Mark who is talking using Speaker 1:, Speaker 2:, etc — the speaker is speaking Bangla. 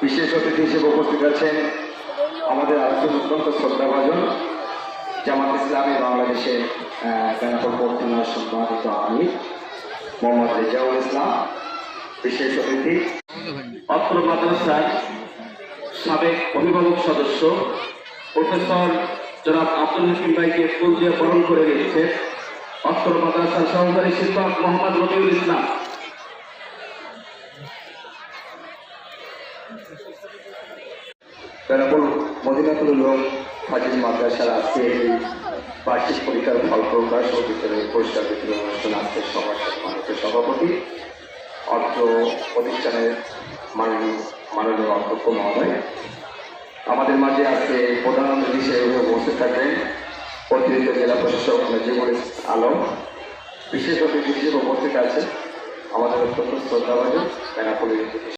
Speaker 1: বিশেষ অতিথি হিসেবে উপস্থিত আছেন আমাদের আরেকজন অত্যন্ত শ্রদ্ধাভাজন জামাত ইসলামী বাংলাদেশের বেনাপোল পৌরসভার সম্মানিত আমির মোহাম্মদ রেজাউল ইসলাম। বিশেষ অতিথি অত্র মাদ্রাসার সাবেক অভিভাবক সদস্য প্রফেসর জনাব আব্দুল হাকিম ভাইকে ফুল দিয়ে বরণ করে দিয়েছে অত্র মাদ্রাসার সহকারী শিক্ষক মোহাম্মদ রবিউল ইসলাম। বেনাপোল মদিনাতুল উলুম ফাজিল মাদ্রাসার আজকে এই বার্ষিক পরীক্ষার ফল প্রকাশ ও বিতরণের পুরস্কার বিতরণ অনুষ্ঠান আজকের সভাপতি সভাপতি অত্র প্রতিষ্ঠানের মাননীয় অধ্যক্ষ মহোদয়। আমাদের মাঝে আজকে প্রধান অতিথি হিসেবে উপস্থিত থাকবেন অতিরিক্ত জেলা প্রশাসক নাজিমুল আলম। বিশেষ অতিথি হিসেবে উপস্থিত আছেন আমাদের অত্যন্ত শ্রদ্ধাভাজন বেনাপোলের